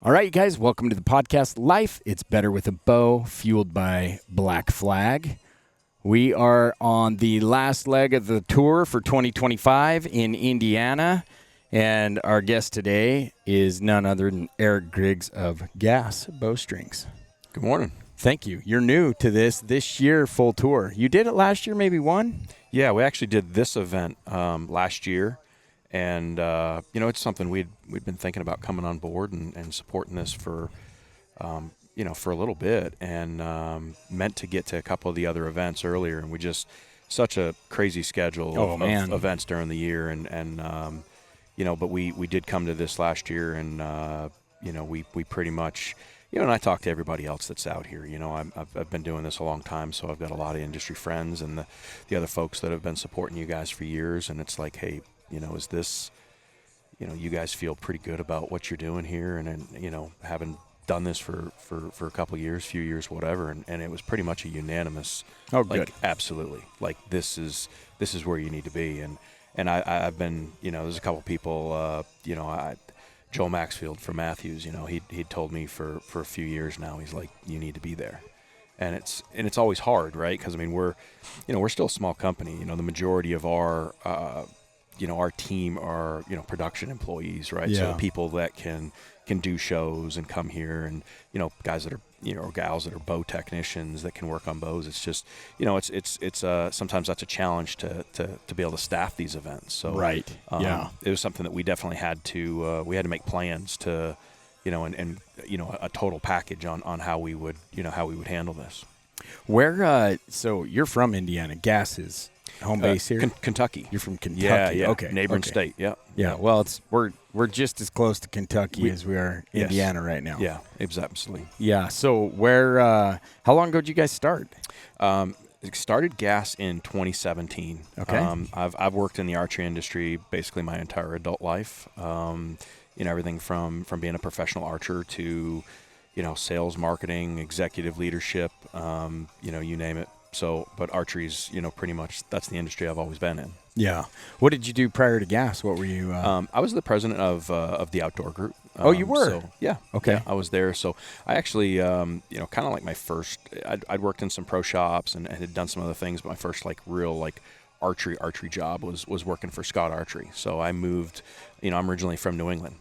All right, you guys, welcome to the podcast Life It's Better with a Bow, fueled by Black Flag. We are on the last leg of the tour for 2025 in Indiana, and our guest today is none other than Eric Griggs of Gas Bowstrings. Good morning. Thank you. You're new to this year full tour. You did it last year, maybe one? Yeah, we actually did this event last year, and it's something we'd been thinking about coming on board and supporting this for for a little bit, and meant to get to a couple of the other events earlier, and we just such a crazy schedule of events during the year, but we did come to this last year, and we pretty much. And I talk to everybody else that's out here. I've been doing this a long time, so I've got a lot of industry friends and the other folks that have been supporting you guys for years. And it's like, hey, is this, you guys feel pretty good about what you're doing here, and having done this for a couple of years, few years, whatever. And it was pretty much a unanimous. Oh, good. Absolutely. Like this is where you need to be. And I've been, there's a couple of people, Joe Maxfield from Matthews, he'd told me for a few years now, he's like, you need to be there. And it's always hard, right? Because, we're still a small company. The majority of our team are, production employees, right? Yeah. So the people that can do shows and come here, and, guys that are, or gals that are bow technicians that can work on bows. It's just, it's sometimes that's a challenge to be able to staff these events. So right. It was something that we definitely had to make plans to, and a total package on how we would handle this. Where, so you're from Indiana. Gas is home base here? Kentucky. You're from Kentucky. Yeah. Okay. Neighboring state. Yeah. Yeah. Well, we're just as close to Kentucky as we are Indiana right now. Yeah, absolutely. Yeah. So how long ago did you guys start? Started Gas in 2017. Okay. I've worked in the archery industry basically my entire adult life. Everything from being a professional archer to, sales, marketing, executive leadership, you name it. So, but archery's, pretty much that's the industry I've always been in. Yeah. What did you do prior to Gas? What were you? I was the president of the outdoor group. Oh, you were? So, yeah. Okay. Yeah, I was there. So I actually, kind of like my first, I'd worked in some pro shops and had done some other things, but my first real archery job was working for Scott Archery. So I moved, I'm originally from New England,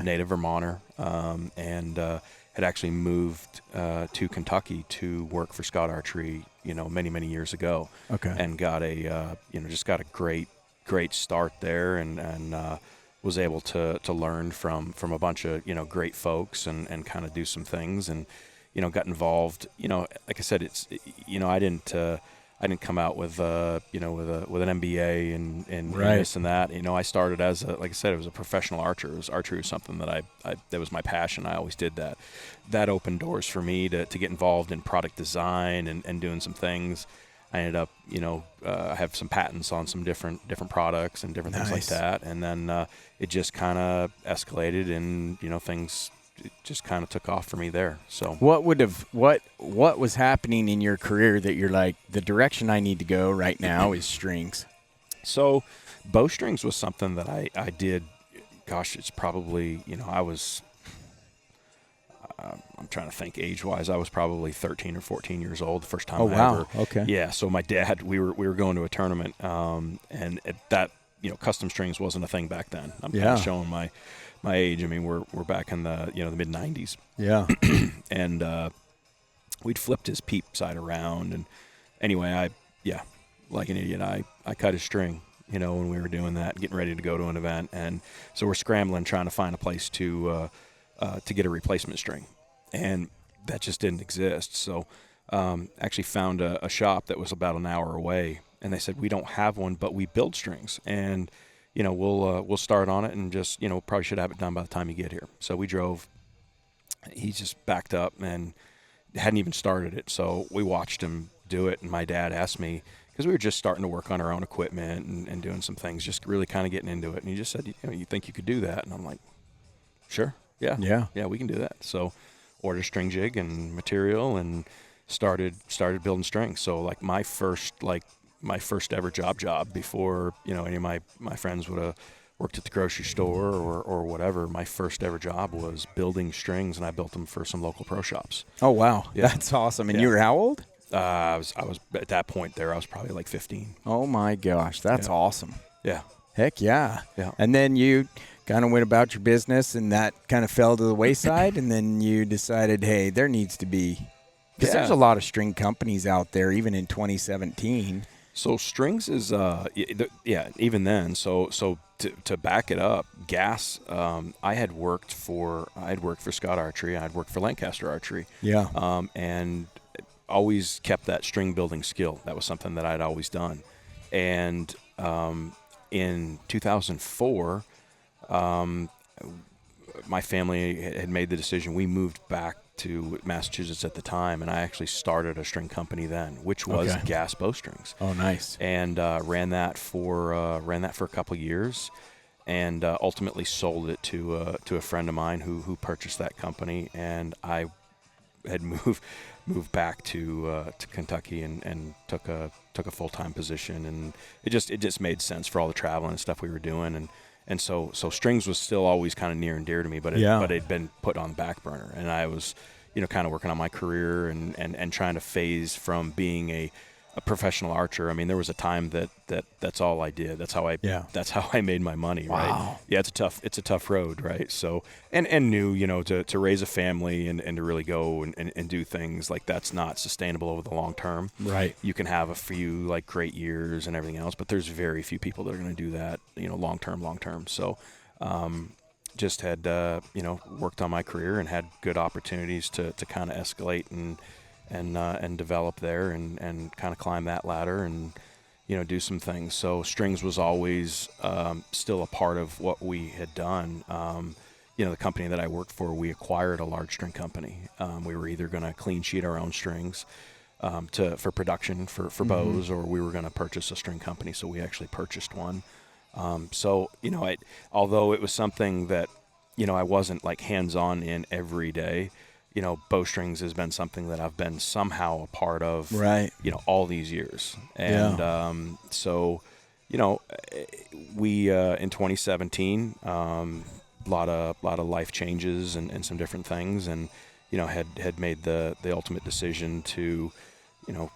native Vermonter, and had actually moved to Kentucky to work for Scott Archery, many, many years ago. Okay. And got just got a great start there, and was able to learn from a bunch of, great folks and kind of do some things, and, got involved, like I said, it's, I didn't come out with an MBA and right. this and that. I started as like I said, it was a professional archer. Archery was something that that was my passion. I always did that. That opened doors for me to get involved in product design and doing some things. I ended up, I have some patents on some different products and different things like that. And then it just kind of escalated, and things. It just kind of took off for me there. So what was happening in your career that you're like, the direction I need to go right now is strings? So bowstrings was something that I did. Gosh, it's probably, I was, I'm trying to think age-wise. I was probably 13 or 14 years old the first time I ever. Okay. Yeah, so my dad, we were going to a tournament, and at that, custom strings wasn't a thing back then. I'm kind of showing my age. We're back in the the mid 90s. Yeah. And we'd flipped his peep side around, and anyway, like an idiot, I cut his string, when we were doing that, getting ready to go to an event, and so we're scrambling trying to find a place to get a replacement string, and that just didn't exist. So actually found a shop that was about an hour away, and they said, we don't have one, but we build strings, and we'll start on it, and just, probably should have it done by the time you get here. So we drove. He just backed up and hadn't even started it. So we watched him do it, and my dad asked me, because we were just starting to work on our own equipment and doing some things, just really kind of getting into it. And he just said, you think you could do that? And I'm like, sure. Yeah, we can do that. So ordered a string jig and material and started building strings. So like my first ever job before, any of my friends would worked at the grocery store or whatever, my first ever job was building strings, and I built them for some local pro shops. Oh, wow. Yeah. That's awesome. And Yeah. you were how old? I was at that point there. I was probably like 15. Oh, my gosh. That's awesome. Yeah. Heck yeah. Yeah. And then you kind of went about your business, and that kind of fell to the wayside, and then you decided, hey, there needs to be, because there's a lot of string companies out there, even in 2017. So strings is even then. So to back it up, Gas. I had worked for Scott Archery. I had worked for Lancaster Archery. Yeah. And always kept that string building skill. That was something that I'd always done. And in 2004, my family had made the decision. We moved back to Massachusetts at the time, and I actually started a string company then, which was Gas Bowstrings. Oh, nice. And ran that for a couple years, and ultimately sold it to a friend of mine who purchased that company. And I had moved back to Kentucky and took a full-time position, and it just made sense for all the traveling and stuff we were doing. And so strings was still always kind of near and dear to me, but it'd been put on the back burner. And I was, kind of working on my career and trying to phase from being a professional archer. I mean, there was a time that's all I did. That's how I made my money. Wow. Right. Yeah. It's a tough road. Right. So, and knew, to raise a family and to really go and do things like that's not sustainable over the long term. Right. You can have a few like great years and everything else, but there's very few people that are going to do that, long term. So, just had, worked on my career and had good opportunities to kind of escalate and develop there and kind of climb that ladder and, do some things. So strings was always still a part of what we had done. The company that I worked for, we acquired a large string company. We were either going to clean sheet our own strings for production for bows, or we were going to purchase a string company. So we actually purchased one. Although it was something that, I wasn't like hands-on in every day, bowstrings has been something that I've been somehow a part of, right. All these years. And we in 2017, a lot of life changes and some different things, and had made the ultimate decision to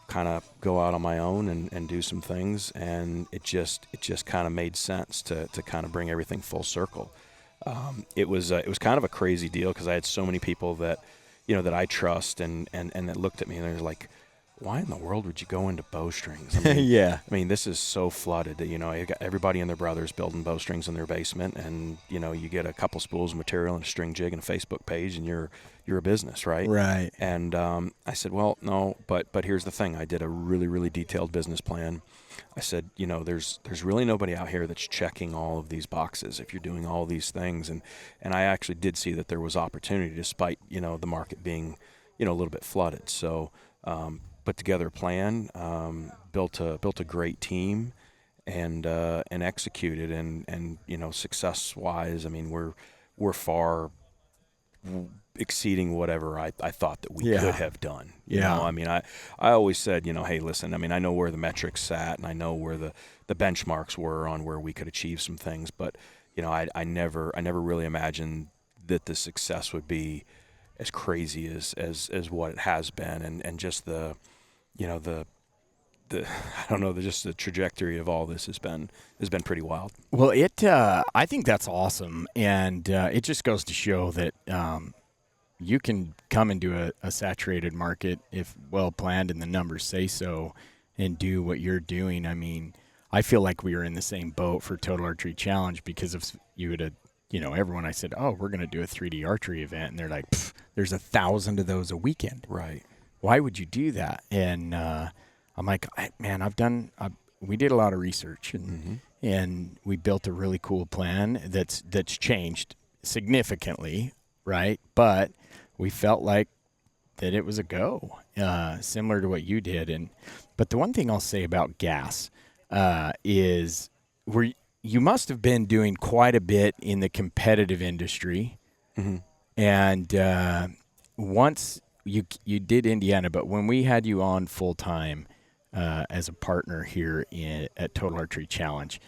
kind of go out on my own and do some things, and it just kind of made sense to kind of bring everything full circle. It was kind of a crazy deal because I had so many people that that I trust and that looked at me and they're like, why in the world would you go into bowstrings? I mean, yeah. I mean, this is so flooded that, you got everybody and their brothers building bowstrings in their basement, and, you get a couple spools of material and a string jig and a Facebook page and you're a business, right? Right. And I said, well, no, but here's the thing. I did a really, really detailed business plan. I said, there's really nobody out here that's checking all of these boxes if you're doing all these things. And I actually did see that there was opportunity despite, the market being, a little bit flooded. So put together a plan, built a great team, and executed. And success-wise, I mean, we're far exceeding whatever I thought that we could have done. You know, I mean, I always said, hey, listen, I mean, I know where the metrics sat and I know where the benchmarks were on where we could achieve some things, but, I never really imagined that the success would be as crazy as what it has been. And just the I don't know, just the trajectory of all this has been pretty wild. Well, I think that's awesome. And it just goes to show that, you can come into a saturated market if well planned and the numbers say so, and do what you're doing. I mean, I feel like we were in the same boat for Total Archery Challenge, because if you would have, everyone, I said, oh, we're going to do a 3D archery event. And they're like, there's 1,000 of those a weekend. Right. Why would you do that? And I'm like, man, we did a lot of research and we built a really cool plan that's changed significantly. Right. But we felt like that it was a go, similar to what you did. But the one thing I'll say about Gas is you must have been doing quite a bit in the competitive industry. Mm-hmm. And once you did Indiana, but when we had you on full time as a partner here at Total Archery Challenge,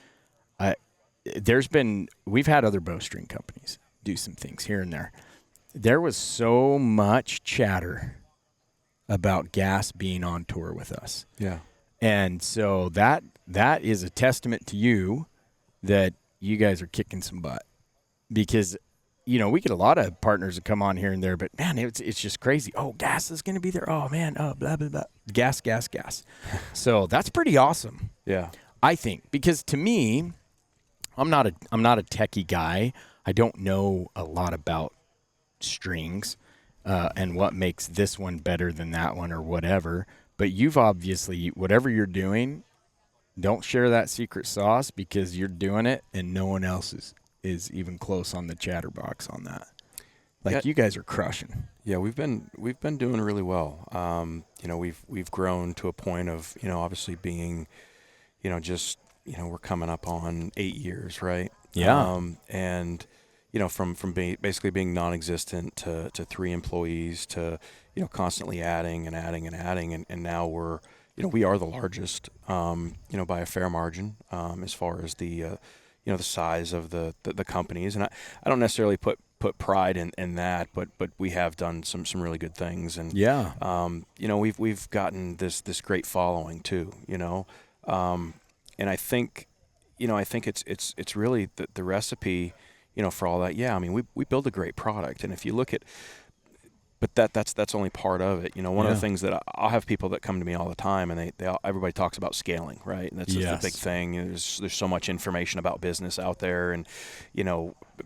we've had other bowstring companies do some things here and there. There was so much chatter about Gas being on tour with us. Yeah. And so that is a testament to you that you guys are kicking some butt, because we get a lot of partners that come on here and there, but man, it's just crazy. Oh, Gas is going to be there. Oh man, oh blah blah blah. Gas. So that's pretty awesome. Yeah. I think, because to me, I'm not a techie guy. I don't know a lot about strings and what makes this one better than that one or whatever. But you've obviously, whatever you're doing, don't share that secret sauce, because you're doing it and no one else is even close on the chatterbox on that. You guys are crushing. Yeah, we've been doing really well. We've grown to a point of, obviously being, we're coming up on 8 years, right? Yeah. And from basically being non-existent to 3 employees to, constantly adding and now we're, we are the largest, by a fair margin, as far as the the size of the companies. And I don't necessarily put pride in that, but we have done some really good things. And we've gotten this great following too, and I think it's really the recipe, for all that. Yeah, I mean, we build a great product, and if you look at, but that's only part of it. One of the things that I'll have people that come to me all the time, and everybody talks about scaling, right? And that's just the big thing. There's so much information about business out there, and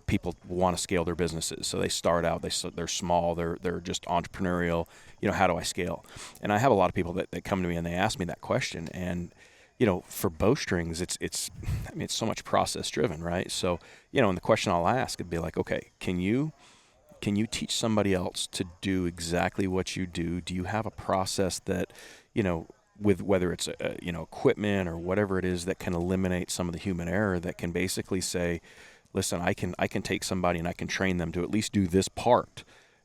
people want to scale their businesses. So they start out, they're small, they're just entrepreneurial. How do I scale? And I have a lot of people that come to me and they ask me that question. And for bowstrings, it's so much process driven, right? So and the question I'll ask would be like, okay, can you teach somebody else to do exactly what you do? Do you have a process that, with whether it's equipment or whatever it is, that can eliminate some of the human error, that can basically say, listen, I can take somebody and I can train them to at least do this part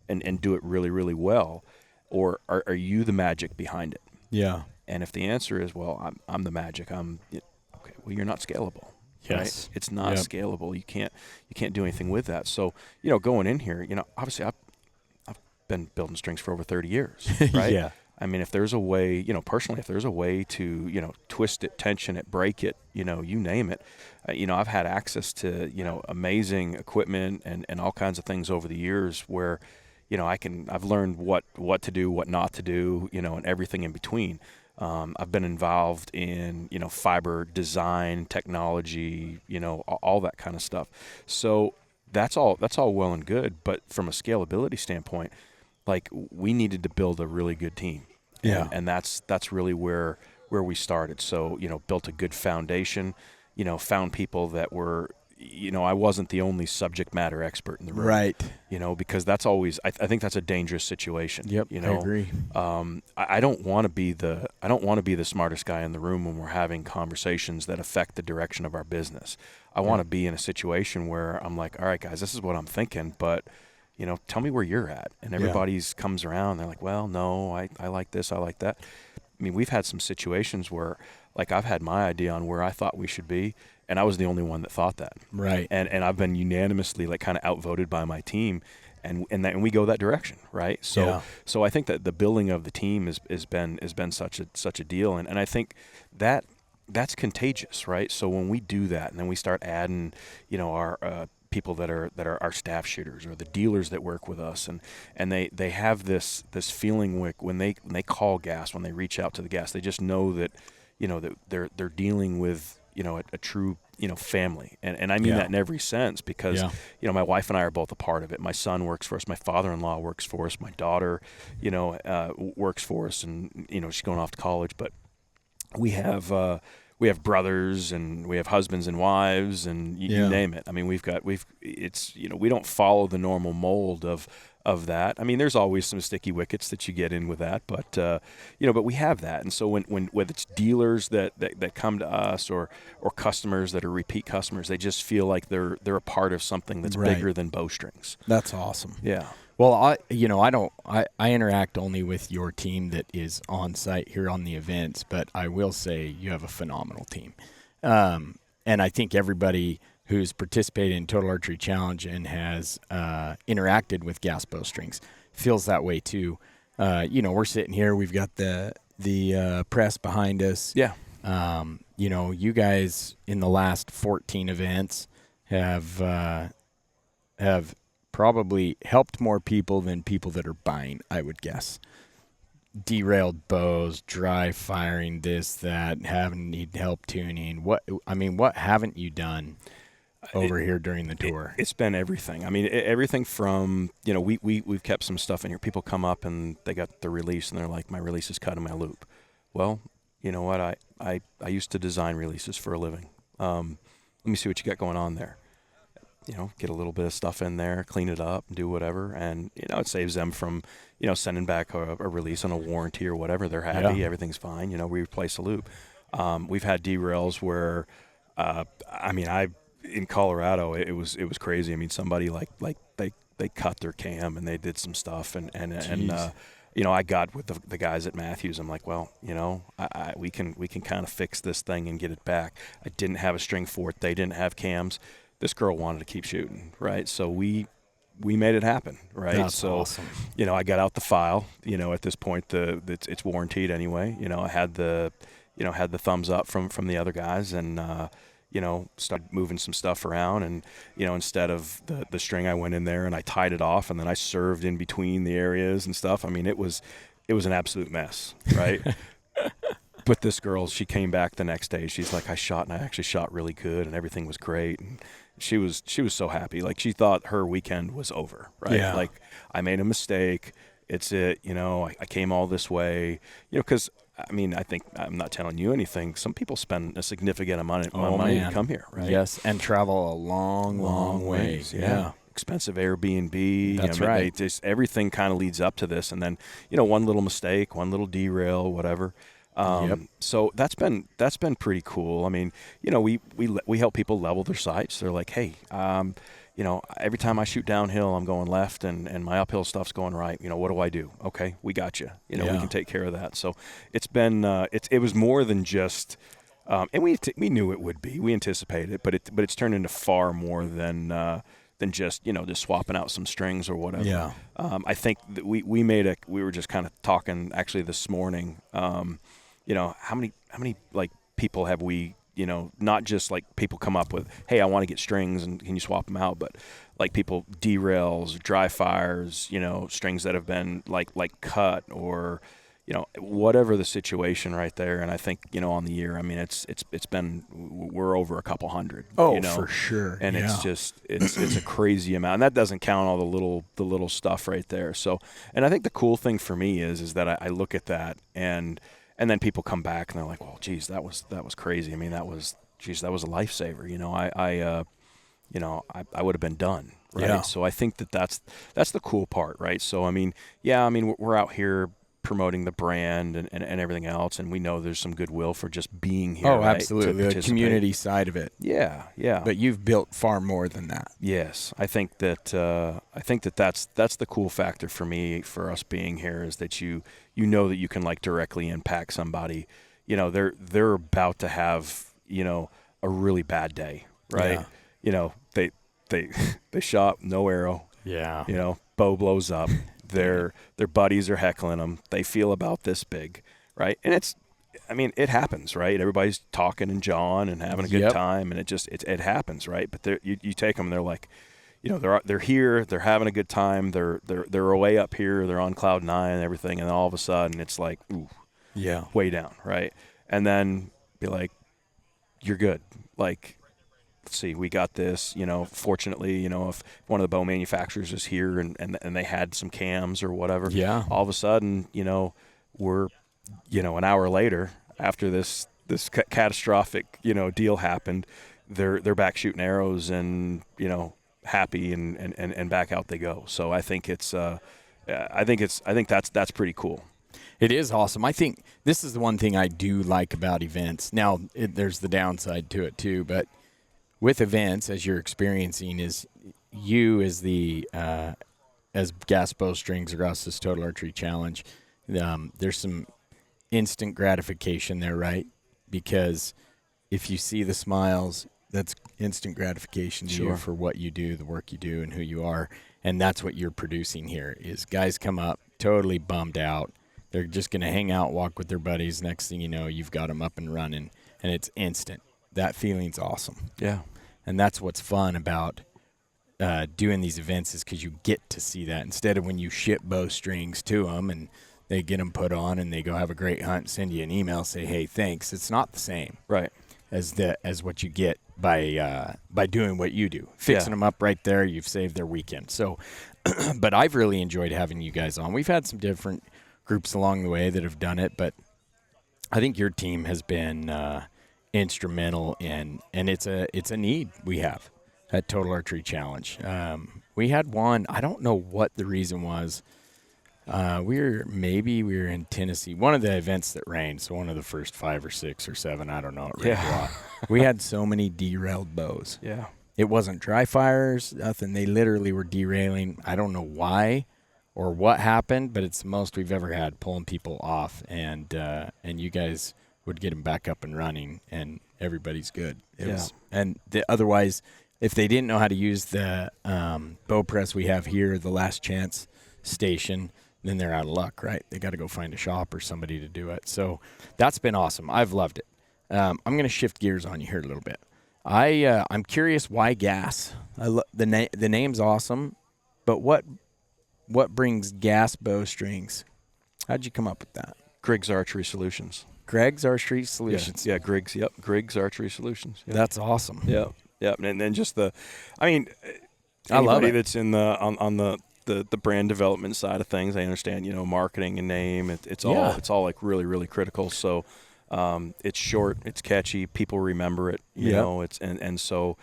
and do it really, really well? Or are you the magic behind it? Yeah. And if the answer is, well, I'm the magic, okay, well, you're not scalable. Yes. Right? It's not scalable. You can't do anything with that. So, going in here, obviously I've been building strings for over 30 years, right? Yeah. I mean, if there's a way, personally, if there's a way to, twist it, tension it, break it, you name it, I've had access to, amazing equipment and all kinds of things over the years where, I've learned what to do, what not to do, and everything in between. I've been involved in, fiber design, technology, all that kind of stuff. So that's all well and good. But from a scalability standpoint, we needed to build a really good team. Yeah. And that's really where we started. So, built a good foundation, found people that were, I wasn't the only subject matter expert in the room. Right. Because that's always, I think that's a dangerous situation. Yep. I agree. I don't want to be the smartest guy in the room when we're having conversations that affect the direction of our business. I want to be in a situation where I'm like, all right, guys, this is what I'm thinking, but tell me where you're at. And everybody's comes around. They're like, well, no, I like this. I like that. I mean, we've had some situations where I've had my idea on where I thought we should be, and I was the only one that thought that. Right. And I've been unanimously kind of outvoted by my team, and we go that direction, right? So I think that the building of the team has been such a deal, and I think that's contagious, right? So when we do that, and then we start adding, our people that are our staff shooters or the dealers that work with us, and they have this feeling when they call Gas, when they reach out to the Gas, they just know that that they're dealing with a true family, and I mean that in every sense, because my wife and I are both a part of it. My son works for us, my father-in-law works for us, my daughter works for us, and she's going off to college, but we have brothers, and we have husbands and wives, and you name it. I mean, we don't follow the normal mold of that. I mean, there's always some sticky wickets that you get in with that, but but we have that. And so when whether it's dealers that come to us or customers that are repeat customers, they just feel like they're a part of something that's bigger than bowstrings. That's awesome. Yeah. Well, I interact only with your team that is on site here on the events, but I will say you have a phenomenal team. And I think everybody who's participated in Total Archery Challenge and has interacted with Gas Bowstrings feels that way too. We're sitting here. We've got the press behind us. Yeah. You guys in the last 14 events have probably helped more people than people that are buying, I would guess. Derailed bows, dry firing, this, that, having need help tuning. What haven't you done over here during the tour? It's been everything. I mean, everything from, we've kept some stuff in here. People come up and they got the release and they're like, my release is cut in my loop. Well, you know what? I used to design releases for a living. Let me see what you got going on there. Get a little bit of stuff in there, clean it up, do whatever. And, it saves them from, sending back a release on a warranty or whatever. They're happy. Everything's fine. We replace the loop. We've had derails where, in Colorado, it was crazy. I mean, somebody they cut their cam and they did some stuff and I got with the guys at Matthews. I'm like, well, we can kind of fix this thing and get it back. I didn't have a string for it. They didn't have cams. This girl wanted to keep shooting, right? So we made it happen, right? That's awesome. I got out the file. At this point, it's warranted anyway. I had the thumbs up from the other guys, and started moving some stuff around. And instead of the string, I went in there and I tied it off, and then I served in between the areas and stuff. I mean, it was an absolute mess, right? But this girl, she came back the next day. She's like, I actually shot really good, and everything was great. And she was so happy. Like, she thought her weekend was over, right? Yeah. Like, I made a mistake. It's it. I came all this way. Because I think I'm not telling you anything. Some people spend a significant amount of money to come here, right? Yes, and travel a long ways. Yeah. Expensive Airbnb. That's right. Everything kind of leads up to this, and then one little mistake, one little derail, whatever. So that's been pretty cool. I mean, we help people level their sights. They're like, hey, every time I shoot downhill, I'm going left, and my uphill stuff's going right. What do I do? Okay, we got you. We can take care of that. So it's been it was more than just, and we knew it would be. We anticipated it, but it's turned into far more than just just swapping out some strings or whatever. Yeah. I think that we were just kind of talking actually this morning. How many like people have we, not just like people come up with, hey, I want to get strings and can you swap them out, but like people derails, dry fires, strings that have been like cut or, whatever the situation right there. And I think, on the year, I mean, it's been, we're over a couple hundred. Oh, for sure. And it's just, it's a crazy amount. And that doesn't count all the little stuff right there. So, and I think the cool thing for me is that I look at that and then people come back and they're like, well, geez, that was crazy. I mean, that was a lifesaver. I would have been done. Right. Yeah. So I think that's the cool part. Right. So, we're out here promoting the brand and everything else, and we know there's some goodwill for just being here. Oh, right, absolutely. The community side of it. Yeah. But you've built far more than that. Yes, I think that's the cool factor for me, for us being here, is that you know that you can like directly impact somebody. They're about to have a really bad day, right? Yeah. They shot no arrow. Yeah. Bow blows up. Their buddies are heckling them. They feel about this big, right? And it happens, right? Everybody's talking and jawing and having a good time, and it happens, right? But you take them, and they're like, they're here, they're having a good time, they're away up here, they're on cloud 9 and everything, and then all of a sudden it's like, ooh, way down, right? And then be like, you're good, like, let's see, we got this. Fortunately, if one of the bow manufacturers is here and they had some cams or whatever, all of a sudden, we're, an hour later after this catastrophic, deal happened, they're back shooting arrows and, happy and back out they go. So I think I think that's pretty cool. It is awesome. I think this is the one thing I do like about events. Now, there's the downside to it too, but with events, as you're experiencing, is you as Gas Bowstrings across this Total Archery Challenge, there's some instant gratification there, right? Because if you see the smiles, that's instant gratification to you Sure. for what you do, the work you do, and who you are. And that's what you're producing here is guys come up totally bummed out. They're just going to hang out, walk with their buddies. Next thing you know, you've got them up and running, and it's instant. That feeling's awesome. Yeah. And that's what's fun about doing these events is because you get to see that instead of when you ship bowstrings to them and they get them put on and they go have a great hunt, send you an email, say, hey, thanks. It's not the same Right. as what you get by doing what you do. Fixing them up right there, you've saved their weekend. So, but I've really enjoyed having you guys on. We've had some different groups along the way that have done it, but I think your team has been instrumental in, and it's a need we have at Total Archery Challenge. We had one, I don't know what the reason was. We were in Tennessee, one of the events that rained, so one of the first 5 or 6 or 7, I don't know. It rained a lot. We had so many derailed bows. Yeah. It wasn't dry fires, nothing. They literally were derailing. I don't know why or what happened, but it's the most we've ever had, pulling people off, and you guys would get them back up and running, and everybody's good. Otherwise, if they didn't know how to use the bow press we have here, the Last Chance station, then they're out of luck, right? They got to go find a shop or somebody to do it. So that's been awesome. I've loved it. I'm going to shift gears on you here a little bit. I'm curious why gas. The name's awesome, but what brings Gas Bowstrings? How'd you come up with that? Griggs Archery Solutions. Greg's Archery Solutions. Yeah, Griggs. Yep, Griggs Archery Solutions. Yep. That's awesome. Yeah, yeah, and then just I love it. That's in on the brand development side of things. I understand, marketing and name. It's all like really, really critical. So it's short, it's catchy, people remember it. You know, it's and so.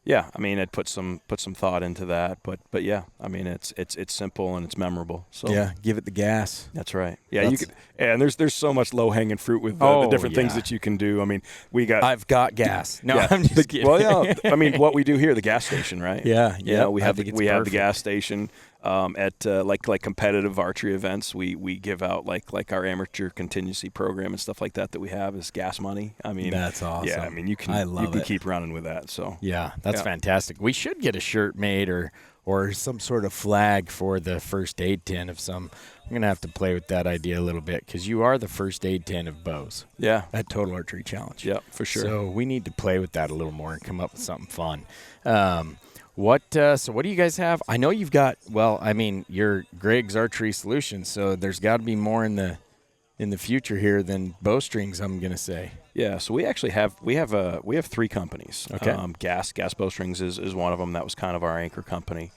Yeah, I'd put some thought into that, but yeah, it's simple and it's memorable. So yeah, give it the gas. That's right. Yeah, you could, and there's so much low hanging fruit with the different things that you can do. I've got gas. No, I'm just kidding. Well, yeah, what we do here, the gas station, right? Yeah. We have the gas station. At like competitive archery events, we give out like our amateur contingency program and stuff like that we have is gas money. That's awesome. Yeah, you can keep running with that. So yeah, that's fantastic. We should get a shirt made or some sort of flag for the first aid tin of some. I'm gonna have to play with that idea a little bit because you are the first aid tin of bows. Yeah, at Total Archery Challenge. Yeah, for sure. So we need to play with that a little more and come up with something fun. So what do you guys have? I know you've got, your Greg's Archery Solutions, so there's got to be more in the future here than bowstrings, I'm going to say. Yeah, so we actually have 3 companies. Okay. Gas Bowstrings is one of them. That was kind of our anchor company.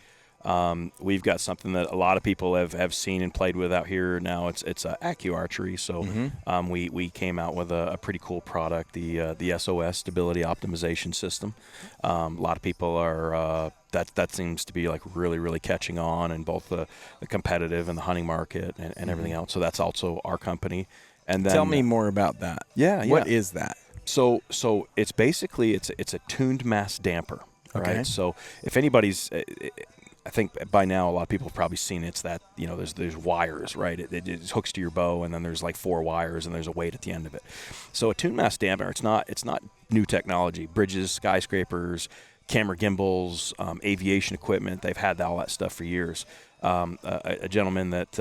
We've got something that a lot of people have seen and played with out here now. It's Accu Archery. So we came out with a pretty cool product, the SOS Stability Optimization System. A lot of people are that seems to be like really, really catching on in both the competitive and the hunting market and everything else. So that's also our company. And then tell me more about that. Yeah. What is that? So it's basically it's a tuned mass damper. Okay. Right. So if anybody's I think by now a lot of people have probably seen it's that, there's wires, right? It hooks to your bow, and then there's like 4 wires, and there's a weight at the end of it. So a tuned mass damper, it's not new technology. Bridges, skyscrapers, camera gimbals, aviation equipment, they've had all that stuff for years. A gentleman that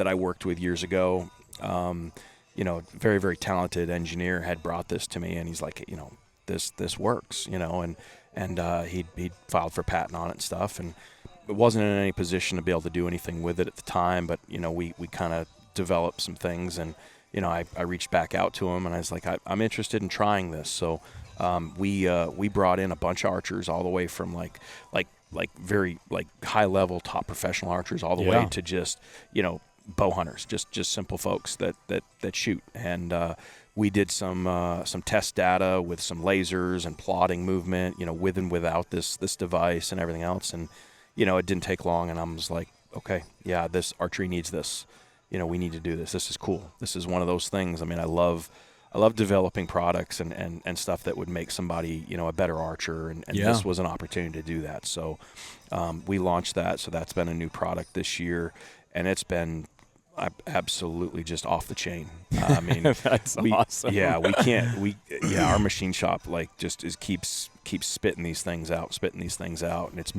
I worked with years ago, very, very talented engineer, had brought this to me, and he's like, this works, and he'd filed for patent on it and stuff, and it wasn't in any position to be able to do anything with it at the time, but we kind of developed some things, and I reached back out to him, and I was like, I'm interested in trying this. So we brought in a bunch of archers, all the way from like very high level top professional archers, all the way to just bow hunters, just simple folks that shoot. And we did some test data with some lasers and plotting movement, with and without this device and everything else. And, it didn't take long, and I was like, okay, yeah, this archery needs this. We need to do this. This is cool. This is one of those things. I love developing products and stuff that would make somebody, a better archer. And this was an opportunity to do that. So we launched that. So that's been a new product this year, and it's been absolutely just off the chain. I mean, That's awesome. Yeah, we can't. Our machine shop just keeps spitting these things out, and it's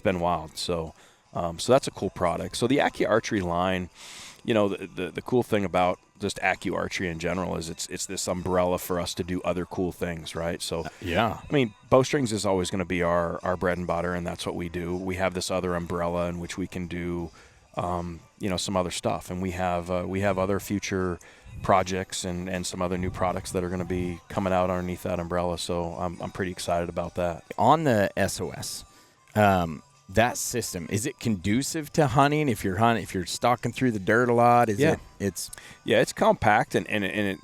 been wild. So that's a cool product. So the Accu Archery line, the cool thing about just Accu Archery in general is it's this umbrella for us to do other cool things, right? So yeah, I mean, bowstrings is always going to be our bread and butter, and that's what we do. We have this other umbrella in which we can do, some other stuff, and we have other future projects and some other new products that are going to be coming out underneath that umbrella. So I'm pretty excited about that. On the SOS, that system, is it conducive to hunting? If you're stalking through the dirt a lot, it's compact, and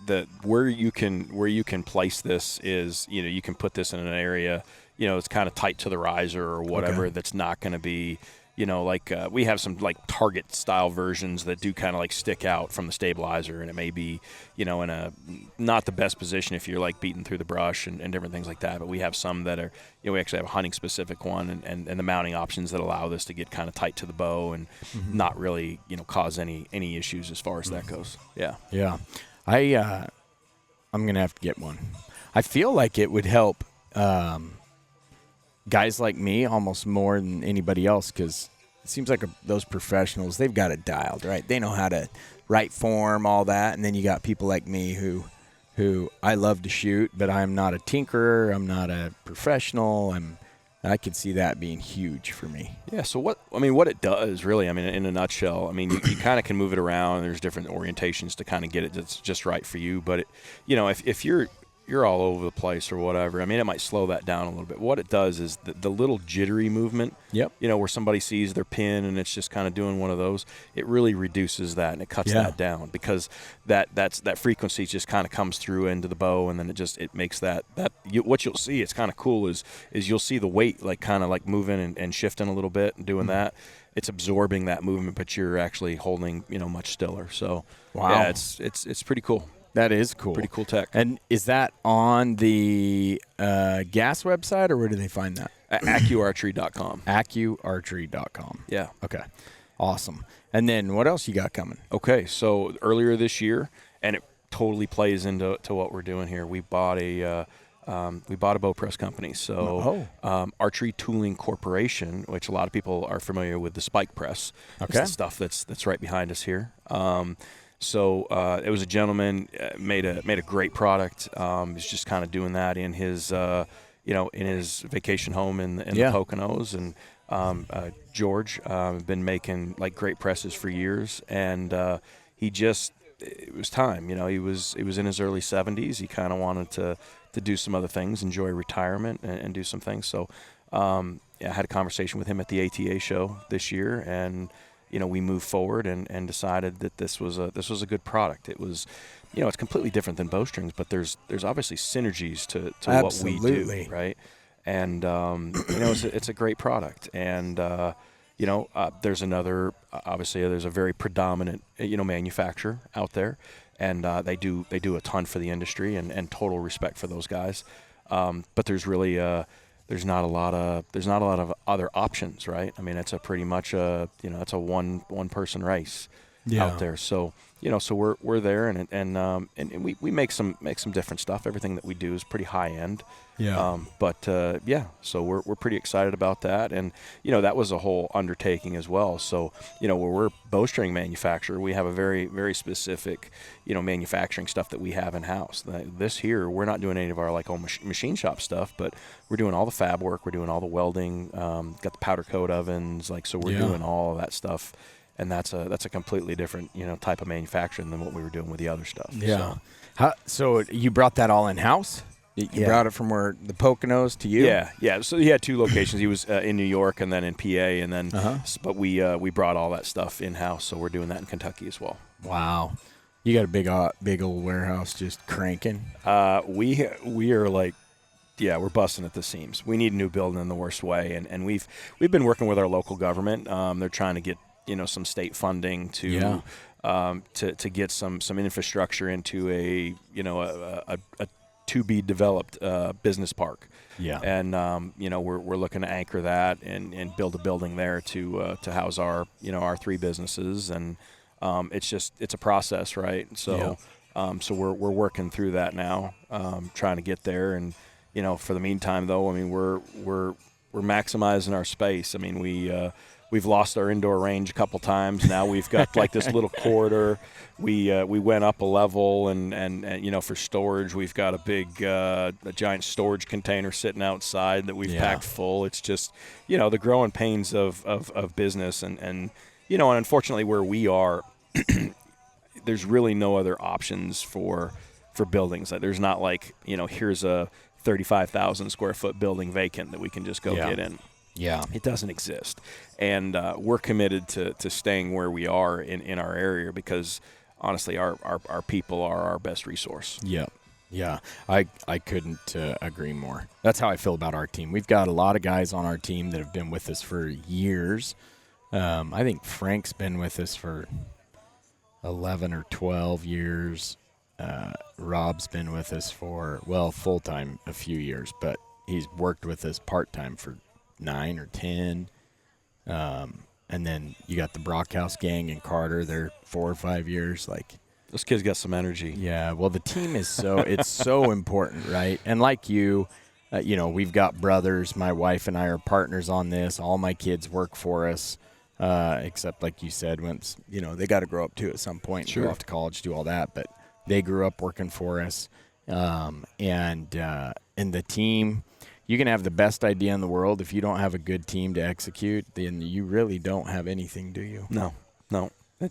where you can place this is, you can put this in an area, it's kind of tight to the riser or whatever. Okay. That's not going to be, we have some like Target style versions that do kind of like stick out from the stabilizer, and it may be, in a not the best position if you're like beating through the brush and different things like that. But we have some that are, we actually have a hunting specific one and the mounting options that allow this to get kind of tight to the bow and not really, cause any issues as far as that goes. Yeah. Yeah. I'm going to have to get one. I feel like it would help guys like me almost more than anybody else, because it seems like those professionals, they've got it dialed, right? They know how to write form, all that. And then you got people like me who I love to shoot, but I'm not a tinkerer. I'm not a professional. I could see that being huge for me. Yeah. So what it does really, in a nutshell, you kind of can move it around. There's different orientations to kind of get it that's just right for you. But if you're all over the place or whatever, it might slow that down a little bit. What it does is the little jittery movement, where somebody sees their pin and it's just kind of doing one of those, it really reduces that and it cuts that down, because that frequency just kind of comes through into the bow, and then it makes that what you'll see, it's kind of cool, is you'll see the weight like kind of like moving and shifting a little bit and doing that. It's absorbing that movement, but you're actually holding, much stiller. So yeah, it's pretty cool. That is cool. Pretty cool tech. And is that on the Gas website, or where do they find that? AccuArchery.com. AccuArchery.com. Yeah. Okay. Awesome. And then what else you got coming? Okay, so earlier this year, and it totally plays into what we're doing here. We bought a bow press company. So Archery Tooling Corporation, which a lot of people are familiar with, the spike press. Okay. It's the stuff that's right behind us here. So it was a gentleman made a great product. He's just kind of doing that in his in his vacation home in the Poconos, and George been making like great presses for years, and it was time. He was in his early 70s. He kind of wanted to do some other things, enjoy retirement, and do some things. So I had a conversation with him at the ATA show this year, and we moved forward and decided that this was a good product. It was, it's completely different than bowstrings, but there's obviously synergies to what we do, right? And it's a great product. And there's a very predominant manufacturer out there, and they do a ton for the industry, and total respect for those guys. But there's really there's not a lot of other options, right? It's a pretty much it's a one person race out there. So so we're there, and we make some different stuff. Everything that we do is pretty high end. Yeah. So we're pretty excited about that, and that was a whole undertaking as well. So where we're bowstring manufacturer, we have a very, very specific manufacturing stuff that we have in house. This here, we're not doing any of our like own machine shop stuff, but we're doing all the fab work, we're doing all the welding, got the powder coat ovens, so we're doing all of that stuff. And that's a completely different type of manufacturing than what we were doing with the other stuff. Yeah. So you brought that all in house? You brought it from where the Poconos to you? Yeah. So he had two locations. He was in New York and then in PA, and then but we brought all that stuff in house. So we're doing that in Kentucky as well. Wow. You got a big old warehouse just cranking. We are like. Yeah, we're busting at the seams. We need a new building in the worst way, and we've been working with our local government. They're trying to get some state funding to get some infrastructure into a to be developed business park. Yeah, and we're looking to anchor that and build a building there to house our our three businesses, and it's a process, right? So so we're working through that now, trying to get there. And for the meantime, though, I mean, we're maximizing our space. I mean, we've lost our indoor range a couple times. Now we've got like this little corridor. We went up a level, and for storage, we've got a giant storage container sitting outside that we've packed full. It's just the growing pains of business, and unfortunately where we are, there's really no other options for buildings. Like, there's not like here's a 35,000 square foot building vacant that we can just go get in. Yeah. It doesn't exist. And we're committed to staying where we are in our area, because honestly, our people are our best resource. Yeah. Yeah. I couldn't agree more. That's how I feel about our team. We've got a lot of guys on our team that have been with us for years. I think Frank's been with us for 11 or 12 years. Rob's been with us for, full-time a few years, but he's worked with us part-time for 9 or 10. And then you got the Brockhouse gang and Carter. They're 4 or 5 years. Like, those kids got some energy. Yeah, well, the team is it's so important, right? And like you, we've got brothers. My wife and I are partners on this. All my kids work for us, except like you said, once they got to grow up too at some point. Sure. Go off to college, do all that. But they grew up working for us, and the team. You can have the best idea in the world. If you don't have a good team to execute, then you really don't have anything, do you? No.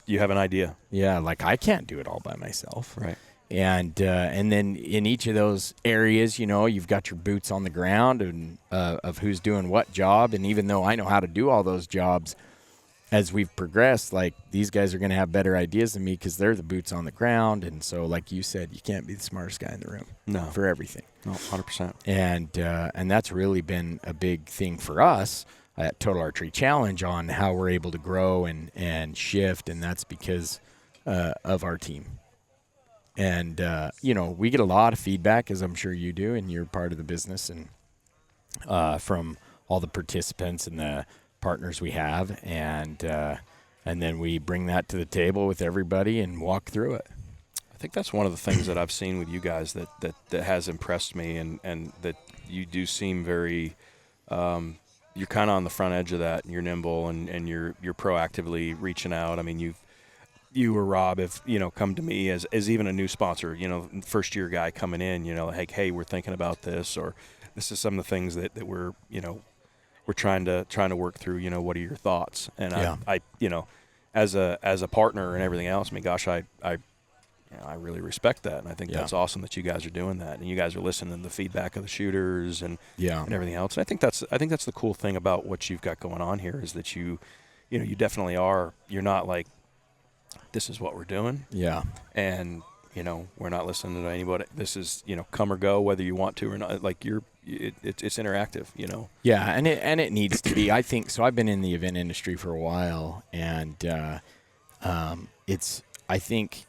You have an idea. Yeah, like I can't do it all by myself. Right. And then in each of those areas, you've got your boots on the ground and of who's doing what job. And even though I know how to do all those jobs, as we've progressed, like, these guys are going to have better ideas than me because they're the boots on the ground. And so, like you said, you can't be the smartest guy in the room. No. For everything. No, 100%. And that's really been a big thing for us at Total Archery Challenge on how we're able to grow and shift, and that's because of our team. And, we get a lot of feedback, as I'm sure you do, and you're part of the business, and from all the participants and the partners we have, and then we bring that to the table with everybody and walk through it. I think that's one of the things that I've seen with you guys that has impressed me, and that you do seem very you're kind of on the front edge of that, and you're nimble, and you're proactively reaching out. I mean, you or Rob have come to me as even a new sponsor, first year guy coming in, like, hey, we're thinking about this, or this is some of the things that we're we're trying to work through. What are your thoughts? And I as a partner and everything else, I mean, gosh, I really respect that, and I think that's awesome that you guys are doing that, and you guys are listening to the feedback of the shooters and everything else. And I think that's the cool thing about what you've got going on here, is that you definitely are. You're not like, this is what we're doing. Yeah. And we're not listening to anybody. This is come or go, whether you want to or not. Like, it's interactive. Yeah, and it needs to be. I think so. I've been in the event industry for a while, and I think,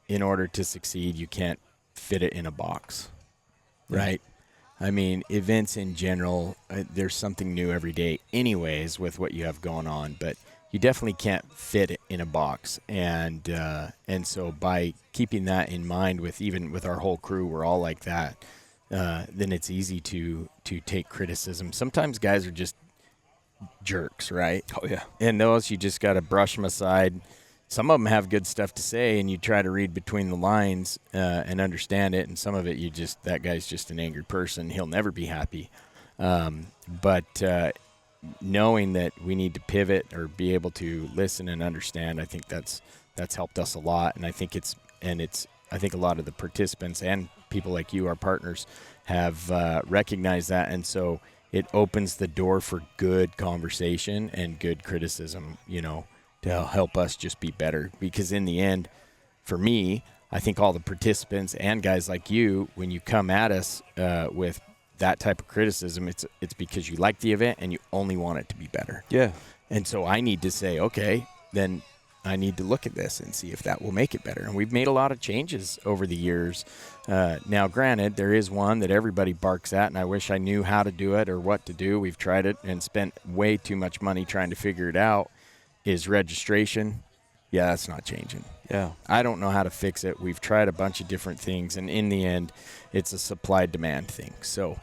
in order to succeed, you can't fit it in a box, right? I mean, events in general, there's something new every day anyways with what you have going on, but you definitely can't fit it in a box. And so by keeping that in mind, even with our whole crew, we're all like that, then it's easy to take criticism. Sometimes guys are just jerks, right? Oh, yeah. And those, you just got to brush them aside. Some of them have good stuff to say, and you try to read between the lines and understand it. And some of it, that guy's just an angry person. He'll never be happy. But knowing that we need to pivot or be able to listen and understand, I think that's helped us a lot. And I think I think a lot of the participants and people like you, our partners, have recognized that. And so it opens the door for good conversation and good criticism, to help us just be better. Because in the end, for me, I think all the participants and guys like you, when you come at us with that type of criticism, it's because you like the event and you only want it to be better. Yeah. And so I need to say, okay, then I need to look at this and see if that will make it better. And we've made a lot of changes over the years. Now, granted, there is one that everybody barks at, and I wish I knew how to do it or what to do. We've tried it and spent way too much money trying to figure it out, is registration. Yeah, that's not changing. Yeah. I don't know how to fix it. We've tried a bunch of different things, and in the end, it's a supply-demand thing. So,